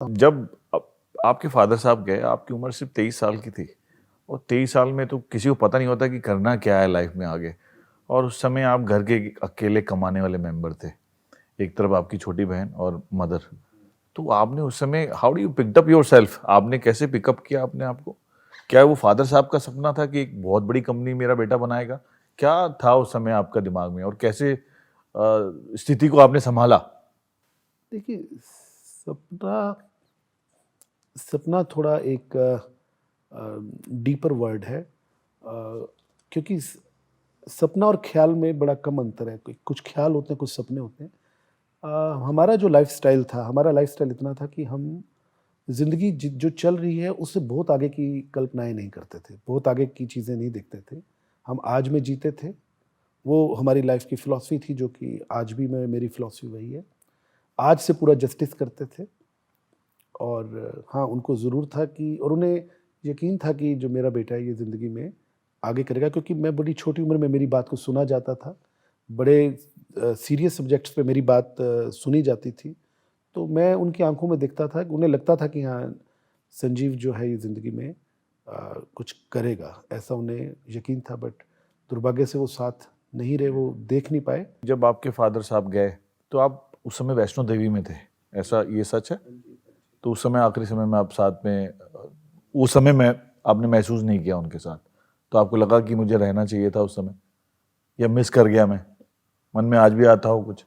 जब आपके फादर साहब गए, आपकी उम्र सिर्फ 23 साल की थी और 23 साल में तो किसी को पता नहीं होता कि करना क्या है लाइफ में आगे। और उस समय आप घर के अकेले कमाने वाले मेंबर थे, एक तरफ आपकी छोटी बहन और मदर। तो आपने उस समय how do you picked up yourself, आपने कैसे पिकअप किया अपने आप को? क्या वो फादर साहब का सपना था कि एक बहुत बड़ी कंपनी मेरा बेटा बनाएगा? क्या था उस समय आपका दिमाग में और कैसे स्थिति को आपने संभाला? देखिए, सपना सपना थोड़ा एक डीपर वर्ड है, क्योंकि सपना और ख्याल में बड़ा कम अंतर है। कुछ ख्याल होते हैं, कुछ सपने होते हैं। हमारा जो लाइफस्टाइल था, हमारा लाइफस्टाइल इतना था कि हम ज़िंदगी जो चल रही है उससे बहुत आगे की कल्पनाएं नहीं करते थे, बहुत आगे की चीज़ें नहीं देखते थे। हम आज में जीते थे। वो हमारी लाइफ की फ़िलॉसफ़ी थी, जो कि आज भी मेरी फ़िलॉसफ़ी वही है। आज से पूरा जस्टिस करते थे। और हाँ, उनको ज़रूर था कि, और उन्हें यकीन था कि जो मेरा बेटा है ये ज़िंदगी में आगे करेगा, क्योंकि मैं बड़ी छोटी उम्र में मेरी बात को सुना जाता था। बड़े सीरियस सब्जेक्ट्स पे मेरी बात सुनी जाती थी। तो मैं उनकी आँखों में देखता था कि उन्हें लगता था कि हाँ, संजीव जो है ये ज़िंदगी में कुछ करेगा, ऐसा उन्हें यकीन था। बट दुर्भाग्य से वो साथ नहीं रहे, वो देख नहीं पाए। जब आपके फादर साहब गए, तो आप उस समय वैष्णो देवी में थे, ऐसा ये सच है? तो उस समय आखिरी समय में आप साथ में उस समय में आपने महसूस नहीं किया उनके साथ? तो आपको लगा कि मुझे रहना चाहिए था उस समय, या मिस कर गया मैं? मन में आज भी आता हो कुछ?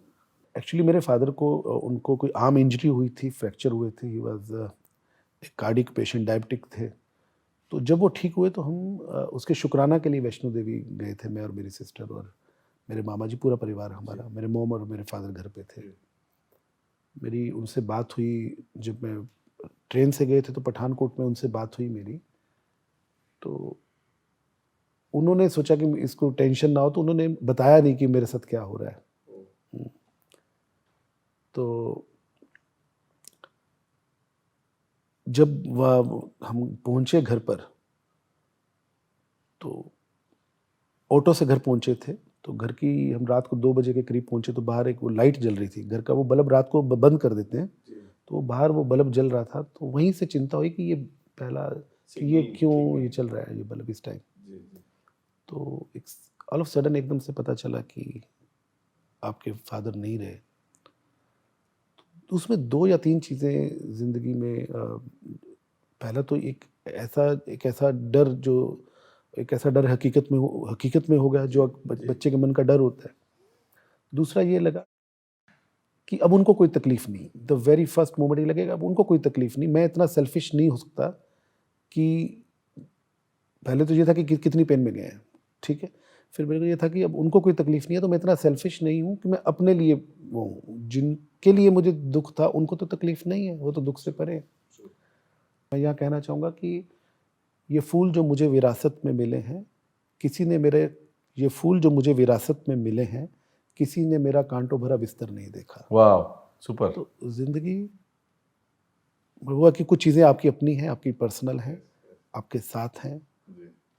एक्चुअली मेरे फादर को उनको कोई आर्म इंजरी हुई थी, फ्रैक्चर हुए थे। ही वाज़ एक कार्डियक पेशेंट, डायबिटिक थे। तो जब वो ठीक हुए तो हम उसके शुक्राना के लिए वैष्णो देवी गए थे, मैं और मेरी सिस्टर और मेरे मामा जी, पूरा परिवार हमारा। मेरे मॉम और मेरे फादर घर पे थे। मेरी उनसे बात हुई, जब मैं ट्रेन से गए थे तो पठानकोट में उनसे बात हुई मेरी। तो उन्होंने सोचा कि इसको टेंशन ना हो, तो उन्होंने बताया नहीं कि मेरे साथ क्या हो रहा है। हुँ। तो जब हम पहुँचे घर पर, तो ऑटो से घर पहुँचे थे। तो घर की, हम रात को 2 बजे के करीब पहुँचे तो बाहर एक वो लाइट जल रही थी। घर का वो बल्ब रात को बंद कर देते हैं। तो बाहर वो बल्ब जल रहा था, तो वहीं से चिंता हुई कि ये पहला, कि ये क्यों ये चल रहा है ये बल्ब इस टाइम। तो एक ऑल ऑफ सडन एकदम से पता चला कि आपके फादर नहीं रहे। तो उसमें 2 या 3 चीज़ें ज़िंदगी में, पहला तो एक ऐसा डर, जो एक ऐसा डर हकीकत में हो गया, जो बच्चे के मन का डर होता है। दूसरा ये लगा कि अब उनको कोई तकलीफ़ नहीं। द वेरी फर्स्ट मोमेंट ये लगेगा अब उनको कोई तकलीफ़ नहीं, मैं इतना सेल्फ़िश नहीं हो सकता कि, पहले तो ये था कि कितनी पेन में गए हैं, ठीक है? फिर मेरे को ये था कि अब उनको कोई तकलीफ़ नहीं है, तो मैं इतना सेल्फ़िश नहीं हूँ कि मैं अपने लिए वो हूँ। जिनके लिए मुझे दुःख था उनको तो तकलीफ़ नहीं है, वो तो दुःख से परे हैं। मैं यहाँ कहना चाहूँगा कि ये फूल जो मुझे विरासत में मिले हैं, किसी ने मेरे ये फूल जो मुझे विरासत में मिले हैं, किसी ने मेरा काँटों भरा बिस्तर नहीं देखा। वाह! सुपर। तो ज़िंदगी हुआ कि कुछ चीज़ें आपकी अपनी हैं, आपकी पर्सनल हैं, आपके साथ हैं।